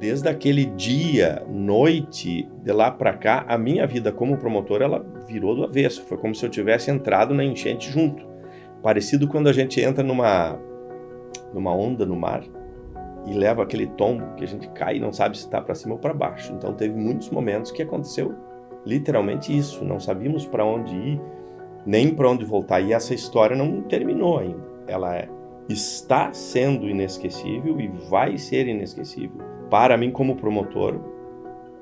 Desde aquele dia, noite, de lá para cá, a minha vida como promotor, ela virou do avesso. Foi como se eu tivesse entrado na enchente junto. Parecido quando a gente entra numa onda no mar e leva aquele tombo que a gente cai e não sabe se está para cima ou para baixo. Então teve muitos momentos que aconteceu literalmente isso. Não sabíamos para onde ir, nem para onde voltar. E essa história não terminou ainda. Ela está sendo inesquecível e vai ser inesquecível para mim como promotor,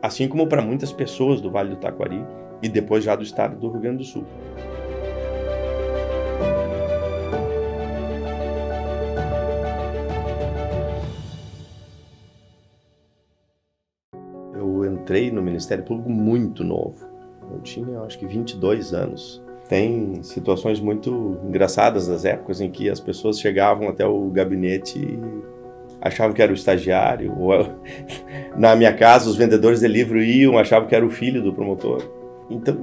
assim como para muitas pessoas do Vale do Taquari e depois já do estado do Rio Grande do Sul. Eu entrei no Ministério Público muito novo. Eu tinha, acho que 22 anos. Tem situações muito engraçadas das épocas em que as pessoas chegavam até o gabinete e achavam que era o estagiário, ou na minha casa os vendedores de livro iam, achavam que era o filho do promotor. Então,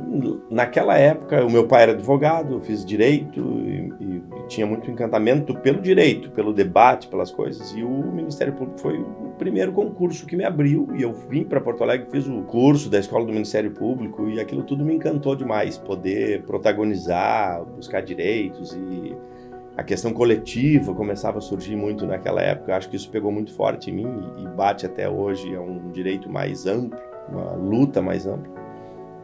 naquela época, o meu pai era advogado, eu fiz direito e tinha muito encantamento pelo direito, pelo debate, pelas coisas. E o Ministério Público foi o primeiro concurso que me abriu e eu vim para Porto Alegre, fiz o curso da Escola do Ministério Público e aquilo tudo me encantou demais, poder protagonizar, buscar direitos e a questão coletiva começava a surgir muito naquela época. Acho que isso pegou muito forte em mim e bate até hoje. É um direito mais amplo, uma luta mais ampla.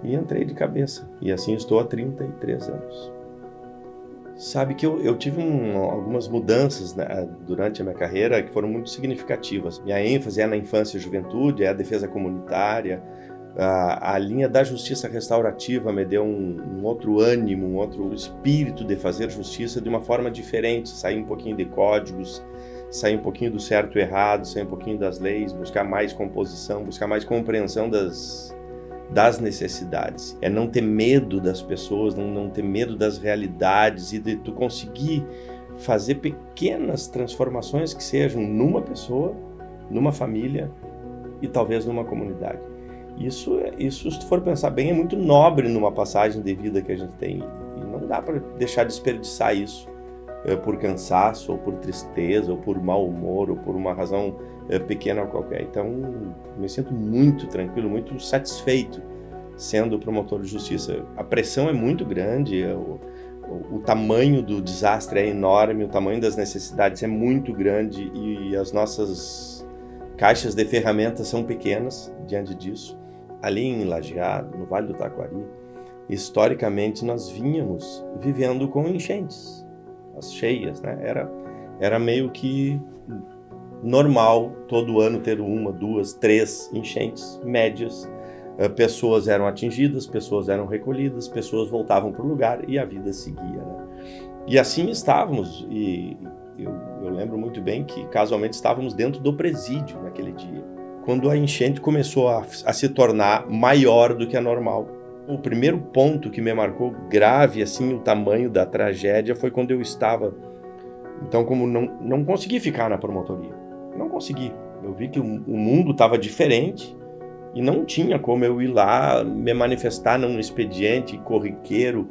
E entrei de cabeça. E assim estou há 33 anos. Sabe que eu tive algumas mudanças, né, durante a minha carreira que foram muito significativas. Minha ênfase é na infância e juventude, é a defesa comunitária. A linha da justiça restaurativa me deu um outro ânimo, um outro espírito de fazer justiça de uma forma diferente, sair um pouquinho de códigos, sair um pouquinho do certo e errado, sair um pouquinho das leis, buscar mais composição, buscar mais compreensão das necessidades. É não ter medo das pessoas, não ter medo das realidades e de tu conseguir fazer pequenas transformações que sejam numa pessoa, numa família e talvez numa comunidade. Isso, se tu for pensar bem, é muito nobre numa passagem de vida que a gente tem. E não dá para deixar de desperdiçar isso por cansaço, ou por tristeza, ou por mau humor, ou por uma razão pequena ou qualquer. Então, me sinto muito tranquilo, muito satisfeito sendo promotor de justiça. A pressão é muito grande, o tamanho do desastre é enorme, o tamanho das necessidades é muito grande e as nossas caixas de ferramentas são pequenas diante disso. Ali em Lajeado, no Vale do Taquari, historicamente nós vínhamos vivendo com enchentes, as cheias, né? Era meio que normal todo ano ter 1, 2, 3 enchentes médias. Pessoas eram atingidas, pessoas eram recolhidas, pessoas voltavam para o lugar e a vida seguia, né? E assim estávamos, e eu lembro muito bem que casualmente estávamos dentro do presídio naquele dia, quando a enchente começou a se tornar maior do que a normal. O primeiro ponto que me marcou grave, assim, o tamanho da tragédia, foi quando eu estava... Então, como não consegui ficar na promotoria. Não consegui. Eu vi que o mundo estava diferente e não tinha como eu ir lá me manifestar num expediente corriqueiro,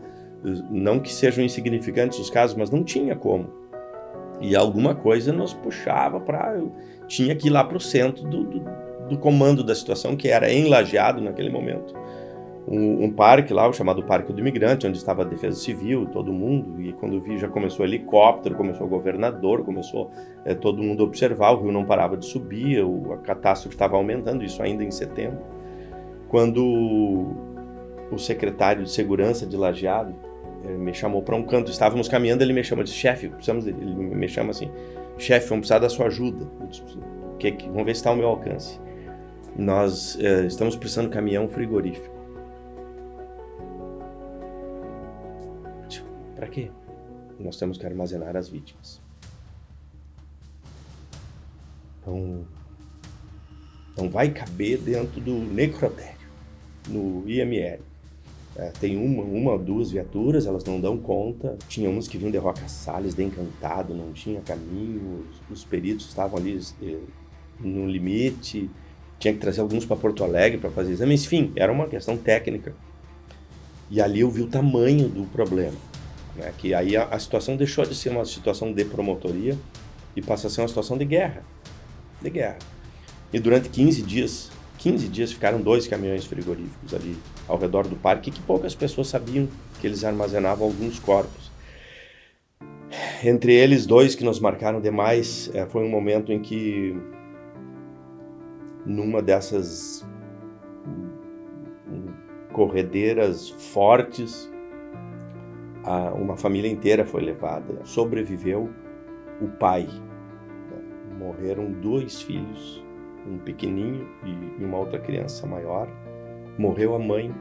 não que sejam insignificantes os casos, mas não tinha como. E alguma coisa nos puxava para... Eu tinha que ir lá para o centro do comando da situação, que era em Lajeado naquele momento. Um parque lá, o chamado Parque do Imigrante, onde estava a Defesa Civil, todo mundo, e quando eu vi já começou o helicóptero, começou o governador, começou todo mundo a observar, o rio não parava de subir, a catástrofe estava aumentando, isso ainda em setembro. Quando o secretário de Segurança de Lajeado me chamou para um canto, estávamos caminhando, ele me chamou, disse, chefe, ele me chama assim, chefe, vamos precisar da sua ajuda. Eu disse, vamos ver se está ao meu alcance. Nós estamos precisando de caminhão frigorífico. Para quê? Nós temos que armazenar as vítimas. Então, não vai caber dentro do necrotério, no IML. Tem uma ou duas viaturas, elas não dão conta. Tinha umas que vinham de Roca Salles, de Encantado, não tinha caminho. Os peritos estavam ali no limite. Tinha que trazer alguns para Porto Alegre para fazer exame. Enfim, era uma questão técnica. E ali eu vi o tamanho do problema. Né? Que aí a situação deixou de ser uma situação de promotoria e passa a ser uma situação de guerra. De guerra. E durante 15 dias ficaram 2 caminhões frigoríficos ali ao redor do parque, que poucas pessoas sabiam que eles armazenavam alguns corpos. Entre eles, 2 que nos marcaram demais, foi um momento em que, numa dessas corredeiras fortes, uma família inteira foi levada. Sobreviveu o pai. Morreram 2 filhos, um pequenininho e uma outra criança maior. Morreu a mãe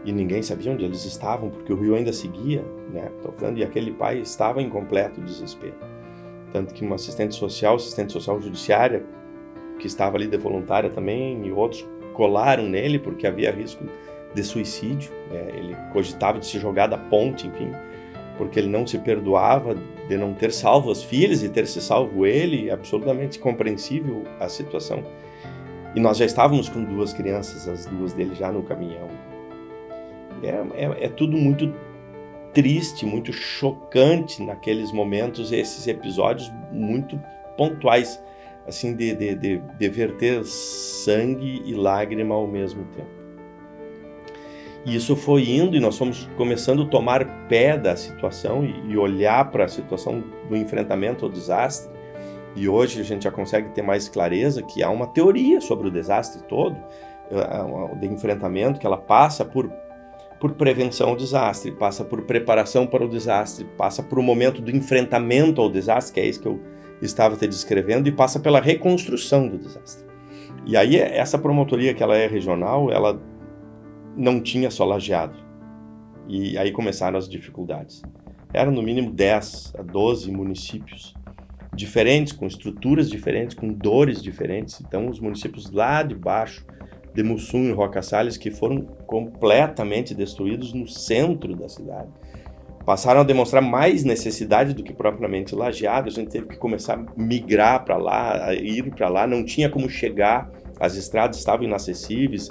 e ninguém sabia onde eles estavam, porque o rio ainda seguia, né, tocando, e aquele pai estava em completo desespero. Tanto que uma assistente social judiciária, que estava ali de voluntária também, e outros colaram nele porque havia risco de suicídio. Ele cogitava de se jogar da ponte, enfim, porque ele não se perdoava de não ter salvo as filhas e ter se salvo ele. Absolutamente compreensível a situação. E nós já estávamos com 2 crianças, as 2 dele já no caminhão. É tudo muito triste, muito chocante naqueles momentos, esses episódios muito pontuais, assim, de verter sangue e lágrima ao mesmo tempo. E isso foi indo, e nós fomos começando a tomar pé da situação e olhar para a situação do enfrentamento ao desastre. E hoje a gente já consegue ter mais clareza que há uma teoria sobre o desastre todo, de enfrentamento, que ela passa por prevenção ao desastre, passa por preparação para o desastre, passa por um momento do enfrentamento ao desastre, que é isso que eu estava te descrevendo, e passa pela reconstrução do desastre. E aí essa promotoria, que ela é regional, ela não tinha só Lajeado. E aí começaram as dificuldades. Eram no mínimo 10 a 12 municípios diferentes, com estruturas diferentes, com dores diferentes. Então os municípios lá de baixo, de Mussum e Roca Salles, que foram completamente destruídos no centro da cidade, passaram a demonstrar mais necessidade do que propriamente Lajeado. A gente teve que começar a migrar para lá, a ir para lá, não tinha como chegar, as estradas estavam inacessíveis,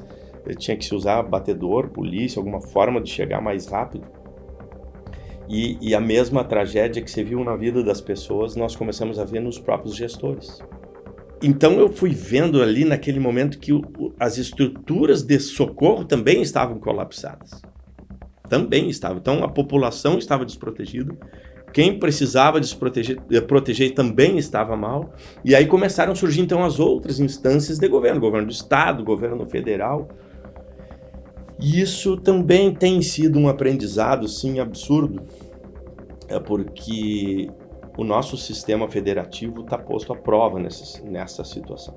tinha que se usar batedor, polícia, alguma forma de chegar mais rápido. E a mesma tragédia que se viu na vida das pessoas, nós começamos a ver nos próprios gestores. Então eu fui vendo ali naquele momento que as estruturas de socorro também estavam colapsadas. Também estavam. Então a população estava desprotegida, quem precisava proteger também estava mal. E aí começaram a surgir então as outras instâncias de governo, governo do estado, governo federal. E isso também tem sido um aprendizado, sim, absurdo, porque o nosso sistema federativo está posto à prova nessa situação.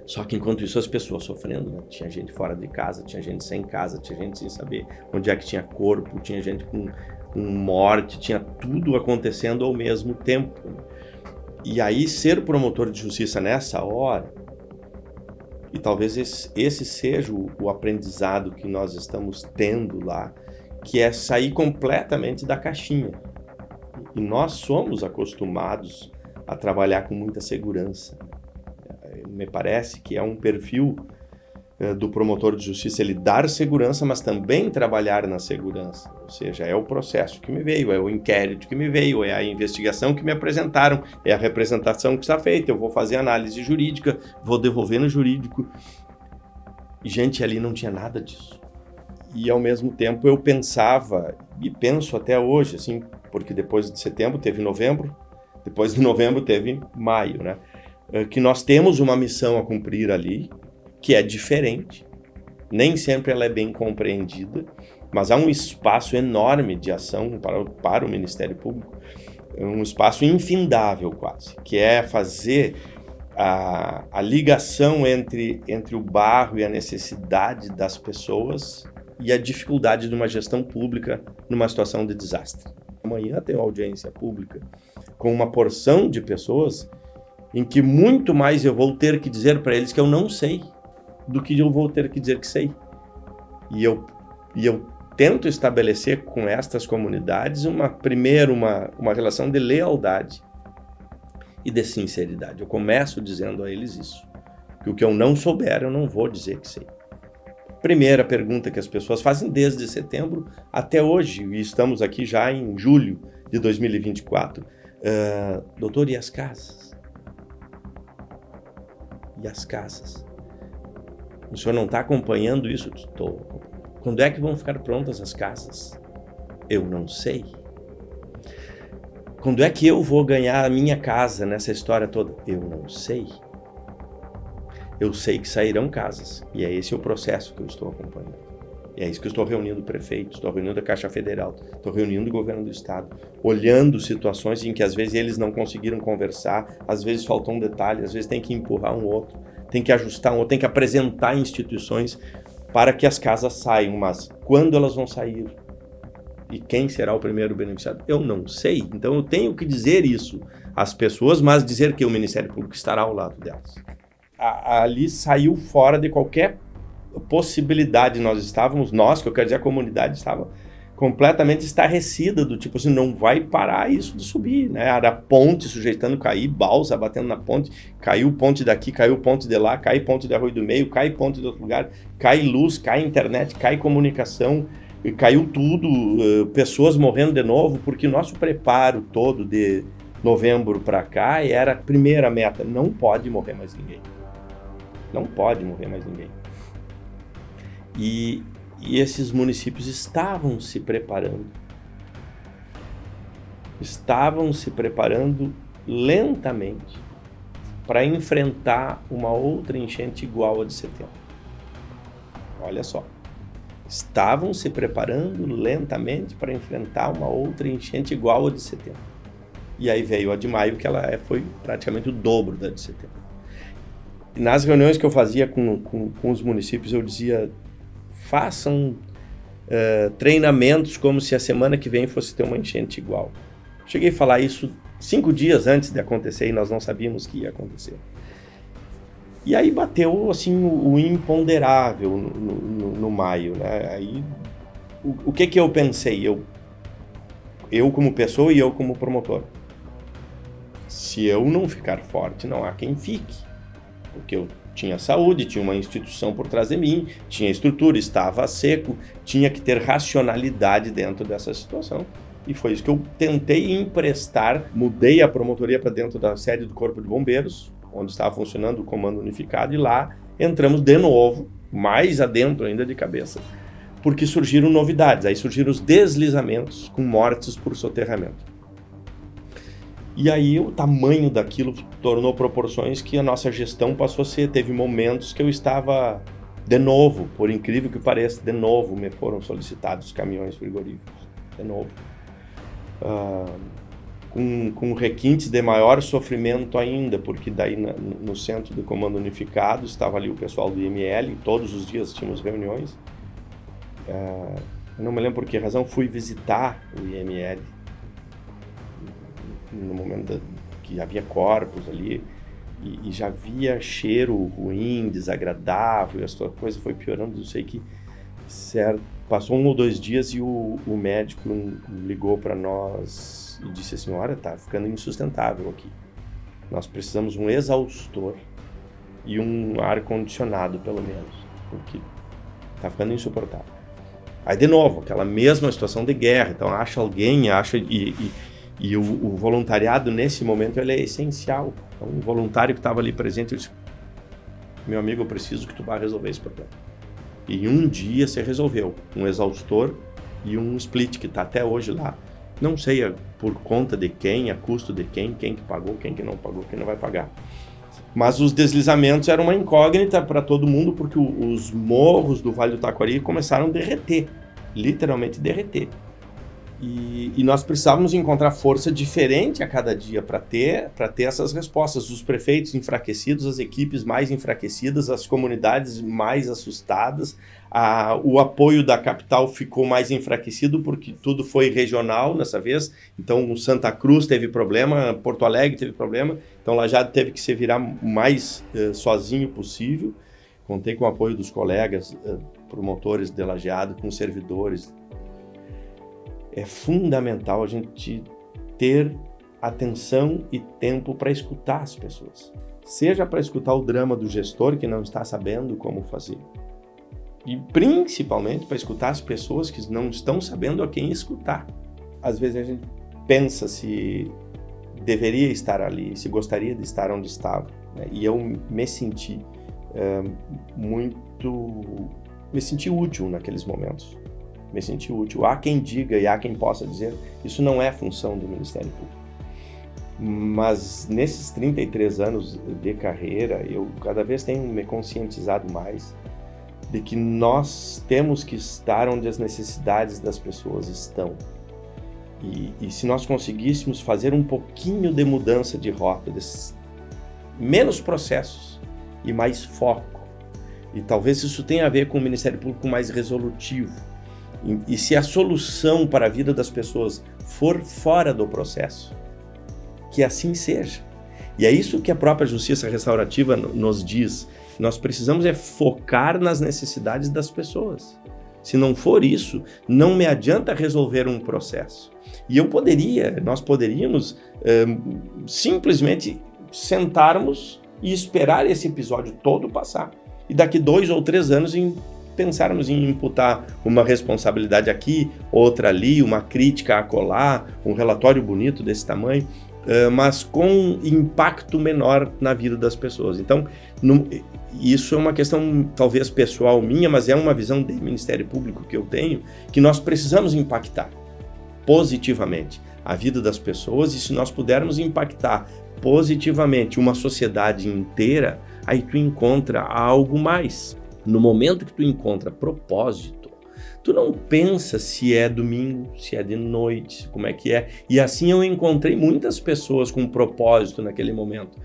Só que enquanto isso as pessoas sofrendo, né? Tinha gente fora de casa, tinha gente sem casa, tinha gente sem saber onde é que tinha corpo, tinha gente com morte, tinha tudo acontecendo ao mesmo tempo. E aí ser promotor de justiça nessa hora, e talvez esse seja o aprendizado que nós estamos tendo lá, que é sair completamente da caixinha. E nós somos acostumados a trabalhar com muita segurança. Me parece que é um perfil do promotor de justiça, ele dar segurança, mas também trabalhar na segurança. Ou seja, é o processo que me veio, é o inquérito que me veio, é a investigação que me apresentaram, é a representação que está feita, eu vou fazer análise jurídica, vou devolver no jurídico. E, gente, ali não tinha nada disso. E, ao mesmo tempo, eu pensava, e penso até hoje, assim, porque depois de setembro teve novembro, depois de novembro teve maio, né? Que nós temos uma missão a cumprir ali, que é diferente, nem sempre ela é bem compreendida, mas há um espaço enorme de ação para o Ministério Público, um espaço infindável quase, que é fazer a ligação entre o barro e a necessidade das pessoas e a dificuldade de uma gestão pública numa situação de desastre. Amanhã tem uma audiência pública com uma porção de pessoas em que muito mais eu vou ter que dizer para eles que eu não sei do que eu vou ter que dizer que sei. E eu tento estabelecer com estas comunidades uma relação de lealdade e de sinceridade. Eu começo dizendo a eles isso, que o que eu não souber eu não vou dizer que sei. Primeira pergunta que as pessoas fazem desde setembro até hoje, e estamos aqui já em julho de 2024. Doutor, e as casas? E as casas? O senhor não está acompanhando isso? Estou. Quando é que vão ficar prontas as casas? Eu não sei. Quando é que eu vou ganhar a minha casa nessa história toda? Eu não sei. Eu sei que sairão casas. E é esse o processo que eu estou acompanhando. E é isso que eu estou reunindo prefeitos, estou reunindo a Caixa Federal, estou reunindo o governo do estado, olhando situações em que às vezes eles não conseguiram conversar, às vezes faltou um detalhe, às vezes tem que empurrar um outro, tem que ajustar um outro, tem que apresentar instituições para que as casas saiam. Mas quando elas vão sair? E quem será o primeiro beneficiário? Eu não sei. Então eu tenho que dizer isso às pessoas, mas dizer que o Ministério Público estará ao lado delas. Ali saiu fora de qualquer possibilidade. Nós, que eu quero dizer a comunidade, estava completamente estarrecida, do tipo assim, não vai parar isso de subir, né? Era ponte sujeitando cair, balsa batendo na ponte, caiu ponte daqui, caiu ponte de lá, cai ponte de Arroio do Meio, cai ponte de outro lugar, cai luz, cai internet, cai comunicação, caiu tudo, pessoas morrendo de novo, porque nosso preparo todo de novembro para cá era a primeira meta, não pode morrer mais ninguém. Não pode morrer mais ninguém. E esses municípios estavam se preparando lentamente para enfrentar uma outra enchente igual a de setembro. Olha só, estavam se preparando lentamente para enfrentar uma outra enchente igual a de setembro. E aí veio a de maio, que ela foi praticamente o dobro da de setembro. E nas reuniões que eu fazia com os municípios, eu dizia: façam treinamentos como se a semana que vem fosse ter uma enchente igual. Cheguei a falar isso 5 dias antes de acontecer e nós não sabíamos que ia acontecer. E aí bateu assim o imponderável no maio, né? Aí, o que eu pensei? Eu como pessoa e eu como promotor. Se eu não ficar forte, não há quem fique. Porque eu tinha saúde, tinha uma instituição por trás de mim, tinha estrutura, estava seco, tinha que ter racionalidade dentro dessa situação. E foi isso que eu tentei emprestar. Mudei a promotoria para dentro da sede do Corpo de Bombeiros, onde estava funcionando o Comando Unificado, e lá entramos de novo, mais adentro ainda de cabeça, porque surgiram novidades. Aí surgiram os deslizamentos com mortes por soterramento. E aí o tamanho daquilo tornou proporções que a nossa gestão passou a ser. Teve momentos que eu estava, de novo, por incrível que pareça, de novo me foram solicitados caminhões frigoríficos, de novo. Com requintes de maior sofrimento ainda, porque daí no centro do Comando Unificado estava ali o pessoal do IML, todos os dias tínhamos reuniões. Eu não me lembro por que razão, fui visitar o IML no momento que havia corpos ali, e já havia cheiro ruim, desagradável, e a coisa foi piorando. Eu sei que passou 1 ou 2 dias e o médico ligou para nós e disse assim: olha, tá ficando insustentável aqui, nós precisamos um exaustor e um ar-condicionado pelo menos, porque tá ficando insuportável. Aí de novo, aquela mesma situação de guerra, então acha alguém, e o voluntariado nesse momento ele é essencial. Então, um voluntário que estava ali presente, eu disse: meu amigo, eu preciso que tu vá resolver esse problema. E em um dia se resolveu, um exaustor e um split que está até hoje lá. Não sei por conta de quem, a custo de quem que pagou, quem que não pagou, quem não vai pagar. Mas os deslizamentos eram uma incógnita para todo mundo, porque os morros do Vale do Taquari começaram a derreter, literalmente derreter. E nós precisávamos encontrar força diferente a cada dia para ter essas respostas. Os prefeitos enfraquecidos, as equipes mais enfraquecidas, as comunidades mais assustadas, o apoio da capital ficou mais enfraquecido porque tudo foi regional nessa vez. Então Santa Cruz teve problema, Porto Alegre teve problema, então Lajeado teve que se virar o mais sozinho possível. Contei com o apoio dos colegas promotores de Lajeado, com servidores. É fundamental a gente ter atenção e tempo para escutar as pessoas. Seja para escutar o drama do gestor que não está sabendo como fazer. E principalmente para escutar as pessoas que não estão sabendo a quem escutar. Às vezes a gente pensa se deveria estar ali, se gostaria de estar onde estava. né? E eu me senti me senti útil naqueles momentos. Me senti útil. Há quem diga e há quem possa dizer, isso não é função do Ministério Público. Mas nesses 33 anos de carreira, eu cada vez tenho me conscientizado mais de que nós temos que estar onde as necessidades das pessoas estão. E se nós conseguíssemos fazer um pouquinho de mudança de rota, menos processos e mais foco, e talvez isso tenha a ver com o Ministério Público mais resolutivo, e se a solução para a vida das pessoas for fora do processo, que assim seja. E é isso que a própria justiça restaurativa nos diz. Nós precisamos focar nas necessidades das pessoas. Se não for isso, não me adianta resolver um processo. E nós poderíamos simplesmente sentarmos e esperar esse episódio todo passar. E daqui 2 ou 3 anos pensarmos em imputar uma responsabilidade aqui, outra ali, uma crítica acolá, um relatório bonito desse tamanho, mas com impacto menor na vida das pessoas. Então, isso é uma questão talvez pessoal minha, mas é uma visão do Ministério Público que eu tenho, que nós precisamos impactar positivamente a vida das pessoas, e se nós pudermos impactar positivamente uma sociedade inteira, aí tu encontra algo mais. No momento que tu encontra propósito, tu não pensa se é domingo, se é de noite, como é que é. E assim eu encontrei muitas pessoas com propósito naquele momento.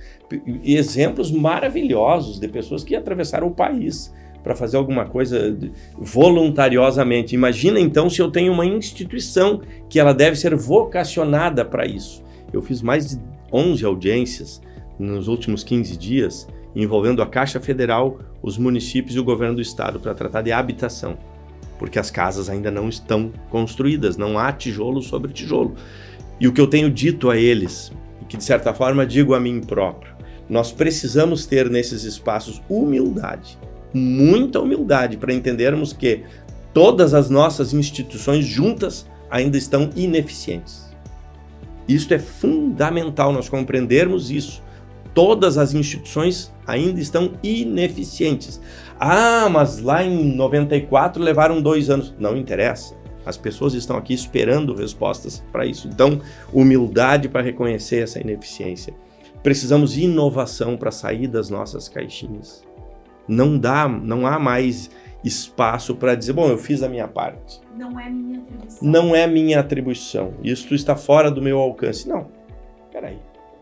Exemplos maravilhosos de pessoas que atravessaram o país para fazer alguma coisa voluntariosamente. Imagina então se eu tenho uma instituição que ela deve ser vocacionada para isso. Eu fiz mais de 11 audiências nos últimos 15 dias, envolvendo a Caixa Federal, os municípios e o governo do estado para tratar de habitação, porque as casas ainda não estão construídas, não há tijolo sobre tijolo. E o que eu tenho dito a eles, e que de certa forma digo a mim próprio, nós precisamos ter nesses espaços humildade, muita humildade, para entendermos que todas as nossas instituições juntas ainda estão ineficientes. Isso é fundamental, nós compreendermos isso. Todas as instituições ainda estão ineficientes. Ah, mas lá em 94 levaram 2 anos. Não interessa. As pessoas estão aqui esperando respostas para isso. Então, humildade para reconhecer essa ineficiência. Precisamos de inovação para sair das nossas caixinhas. Não há mais espaço para dizer, bom, eu fiz a minha parte. Não é minha atribuição. Não é minha atribuição. Isso está fora do meu alcance. Não, peraí.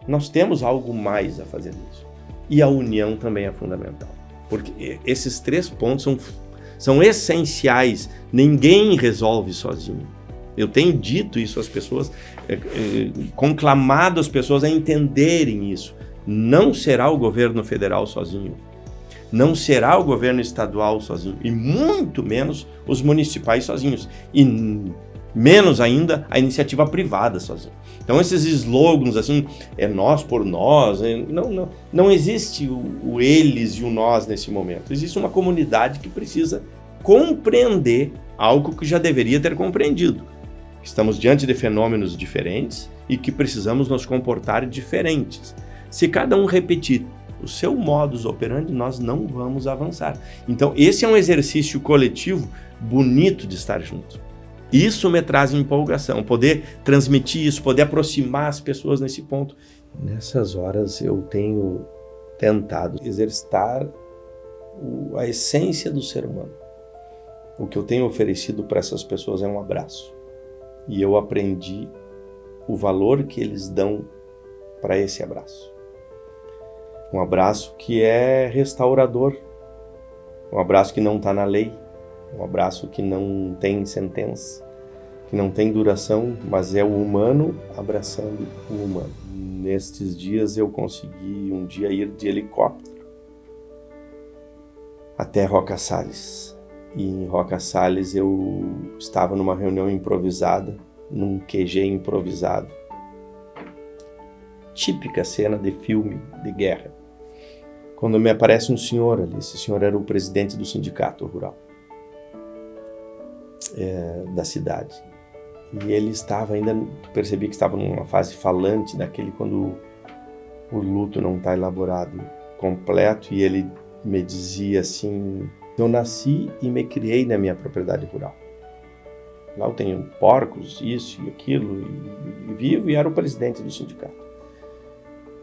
Nós temos algo mais a fazer nisso. E a união também é fundamental. Porque esses 3 pontos são essenciais. Ninguém resolve sozinho. Eu tenho dito isso às pessoas, conclamado as pessoas a entenderem isso. Não será o governo federal sozinho. Não será o governo estadual sozinho. E muito menos os municipais sozinhos. E menos ainda a iniciativa privada sozinha. Então esses slogans assim, é nós por nós, não existe o eles e o nós nesse momento. Existe uma comunidade que precisa compreender algo que já deveria ter compreendido. Estamos diante de fenômenos diferentes e que precisamos nos comportar diferentes. Se cada um repetir o seu modus operandi, nós não vamos avançar. Então esse é um exercício coletivo bonito de estar junto. Isso me traz empolgação, poder transmitir isso, poder aproximar as pessoas nesse ponto. Nessas horas eu tenho tentado exercitar a essência do ser humano. O que eu tenho oferecido para essas pessoas é um abraço. E eu aprendi o valor que eles dão para esse abraço. Um abraço que é restaurador, um abraço que não está na lei, um abraço que não tem sentença, que não tem duração, mas é o humano abraçando o humano. Nestes dias eu consegui um dia ir de helicóptero até Roca Salles. E em Roca Salles eu estava numa reunião improvisada, num QG improvisado. Típica cena de filme de guerra. Quando me aparece um senhor ali, esse senhor era o presidente do sindicato rural da cidade. E ele estava ainda, percebi que estava numa fase falante daquele quando o luto não está elaborado. completo, e ele me dizia assim: eu nasci e me criei na minha propriedade rural. Lá eu tenho porcos, isso e aquilo, e vivo, e era o presidente do sindicato.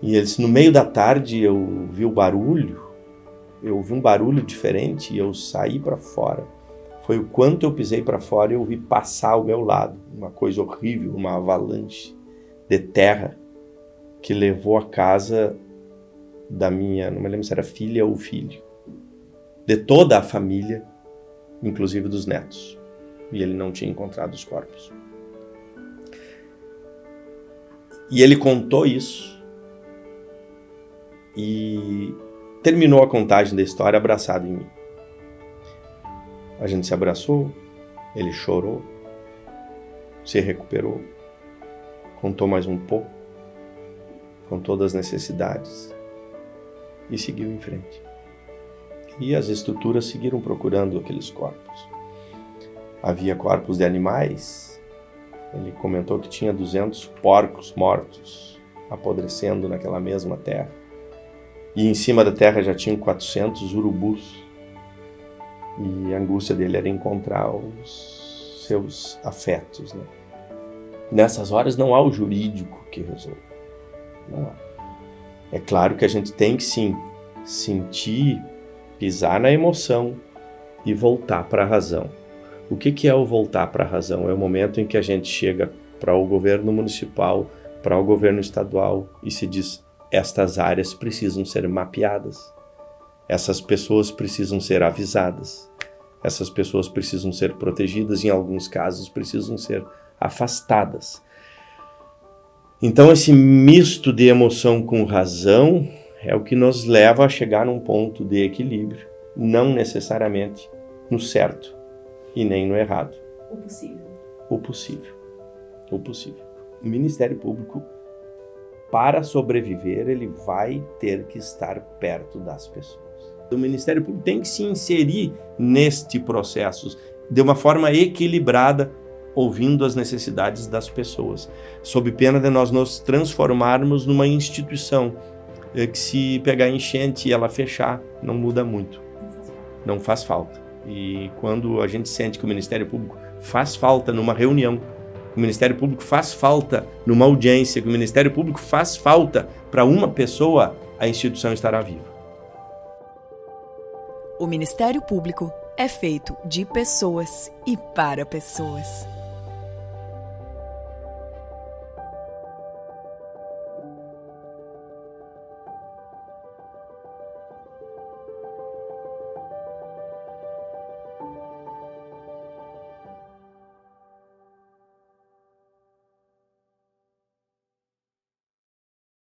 E ele disse: no meio da tarde eu ouvi um barulho diferente, e eu saí para fora. Foi o quanto eu pisei para fora e eu vi passar ao meu lado uma coisa horrível, uma avalanche de terra que levou a casa da minha, não me lembro se era filha ou filho, de toda a família, inclusive dos netos. E ele não tinha encontrado os corpos. E ele contou isso e terminou a contagem da história abraçado em mim. A gente se abraçou, ele chorou, se recuperou, contou mais um pouco, contou das necessidades e seguiu em frente. E as estruturas seguiram procurando aqueles corpos. Havia corpos de animais. Ele comentou que tinha 200 porcos mortos apodrecendo naquela mesma terra. E em cima da terra já tinham 400 urubus. E a angústia dele era encontrar os seus afetos, né? Nessas horas não há o jurídico que resolve. Não há. É claro que a gente tem que sim sentir, pisar na emoção e voltar para a razão. O que é o voltar para a razão? É o momento em que a gente chega para o governo municipal, para o governo estadual e se diz: estas áreas precisam ser mapeadas, essas pessoas precisam ser avisadas, essas pessoas precisam ser protegidas, em alguns casos precisam ser afastadas. Então esse misto de emoção com razão é o que nos leva a chegar num ponto de equilíbrio, não necessariamente no certo e nem no errado. O possível. O possível. O possível. O Ministério Público, para sobreviver, ele vai ter que estar perto das pessoas. O Ministério Público tem que se inserir neste processo de uma forma equilibrada, ouvindo as necessidades das pessoas, sob pena de nós nos transformarmos numa instituição que, se pegar enchente e ela fechar, não muda muito. Não faz falta. E quando a gente sente que o Ministério Público faz falta numa reunião, que o Ministério Público faz falta numa audiência, que o Ministério Público faz falta para uma pessoa, a instituição estará viva. O Ministério Público é feito de pessoas e para pessoas.